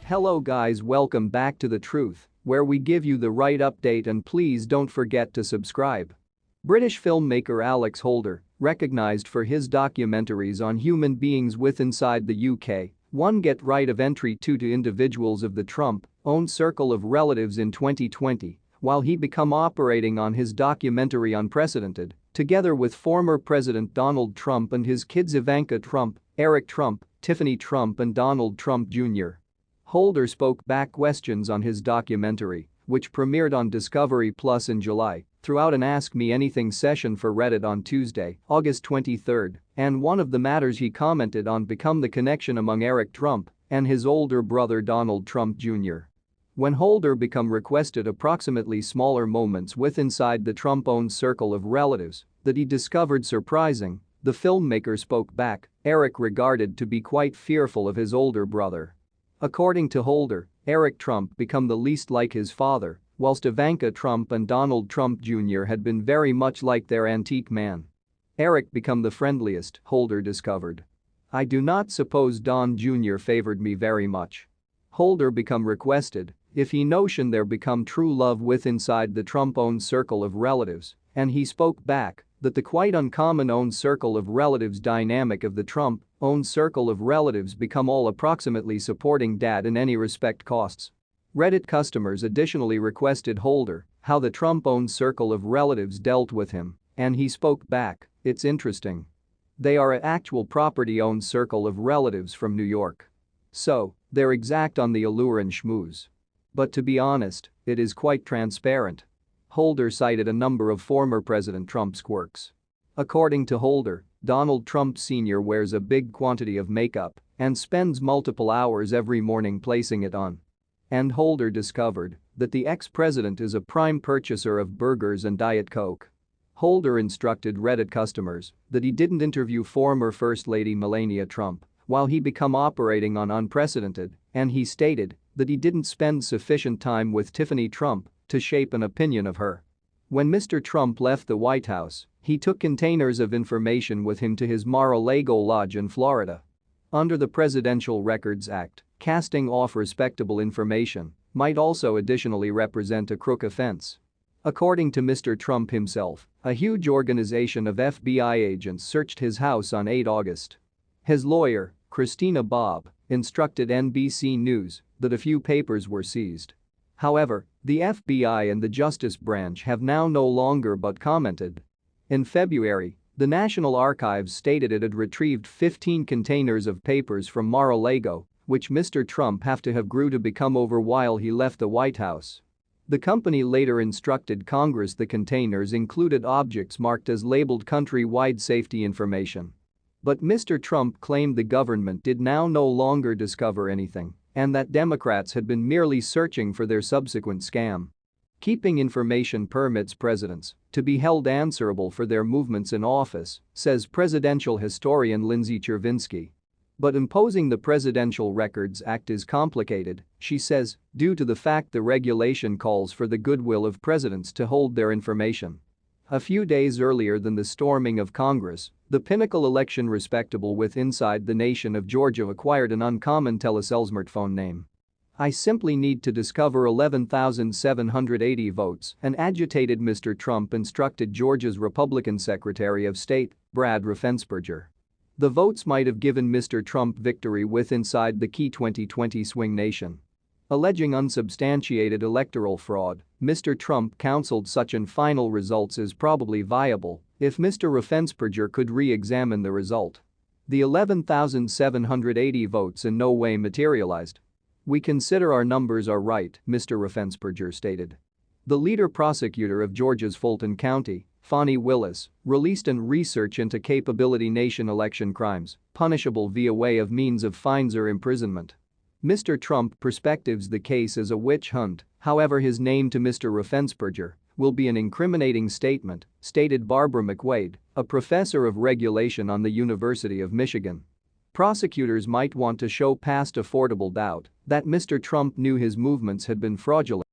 Hello guys, welcome back to The Truth, where we give you the right update, and please don't forget to subscribe. British filmmaker Alex Holder, recognized for his documentaries on human beings with inside the UK, won Get Right of Entry to individuals of the Trump-owned circle of relatives in 2020, while he became operating on his documentary Unprecedented, together with former President Donald Trump and his kids Ivanka Trump, Eric Trump, Tiffany Trump and Donald Trump Jr. Holder spoke back questions on his documentary, which premiered on Discovery Plus in July, throughout an Ask Me Anything session for Reddit on Tuesday, August 23, and one of the matters he commented on became the connection among Eric Trump and his older brother Donald Trump Jr. When Holder became requested approximately smaller moments with inside the Trump-owned circle of relatives that he discovered surprising, the filmmaker spoke back, Eric regarded to be quite fearful of his older brother. According to Holder, Eric Trump became the least like his father, whilst Ivanka Trump and Donald Trump Jr. had been very much like their antique man. Eric became the friendliest, Holder discovered. I do not suppose Don Jr. favored me very much. Holder become requested if he notion there become true love with inside the Trump-owned circle of relatives, and he spoke back that the quite uncommon owned circle of relatives dynamic of the Trump-owned circle of relatives become all approximately supporting dad in any respect costs. Reddit customers additionally requested Holder how the Trump-owned circle of relatives dealt with him, and he spoke back, it's interesting. They are a actual property-owned circle of relatives from New York. So, they're exact on the allure and schmooze. But to be honest, it is quite transparent. Holder cited a number of former President Trump's quirks. According to Holder, Donald Trump Sr. wears a big quantity of makeup and spends multiple hours every morning placing it on. And Holder discovered that the ex-president is a prime purchaser of burgers and Diet Coke. Holder instructed Reddit customers that he didn't interview former First Lady Melania Trump while he became operating on Unprecedented, and he stated that he didn't spend sufficient time with Tiffany Trump to shape an opinion of her. When Mr. Trump left the White House, he took containers of information with him to his Mar-a-Lago lodge in Florida. Under the Presidential Records Act, casting off respectable information might also additionally represent a crook offense. According to Mr. Trump himself, a huge organization of FBI agents searched his house on 8 August. His lawyer, Christina Bobb, instructed NBC News that a few papers were seized. However, the FBI and the Justice Branch have now no longer but commented. In February, the National Archives stated it had retrieved 15 containers of papers from Mar-a-Lago, which Mr. Trump have grew to become over while he left the White House. The company later instructed Congress the containers included objects marked as labeled country-wide safety information. But Mr. Trump claimed the government did now no longer discover anything, and that Democrats had been merely searching for their subsequent scam. Keeping information permits presidents to be held answerable for their movements in office, says presidential historian Lindsay Chervinsky. But imposing the Presidential Records Act is complicated, she says, due to the fact the regulation calls for the goodwill of presidents to hold their information. A few days earlier than the storming of Congress, the pinnacle election respectable with inside the nation of Georgia acquired an uncommon telesellsmartphone name. I simply need to discover 11,780 votes, and agitated Mr. Trump instructed Georgia's Republican Secretary of State, Brad Raffensperger. The votes might have given Mr. Trump victory with inside the key 2020 swing nation. Alleging unsubstantiated electoral fraud, Mr. Trump counseled such an final results is probably viable if Mr. Raffensperger could re-examine the result. The 11,780 votes in no way materialized. We consider our numbers are right, Mr. Raffensperger stated. The leader prosecutor of Georgia's Fulton County, Fani Willis, released an research into capability nation election crimes, punishable via way of means of fines or imprisonment. Mr. Trump perspectives the case as a witch hunt, however his name to Mr. Raffensperger will be an incriminating statement, stated Barbara McWade, a professor of regulation on the University of Michigan. Prosecutors might want to show past affordable doubt that Mr. Trump knew his movements had been fraudulent.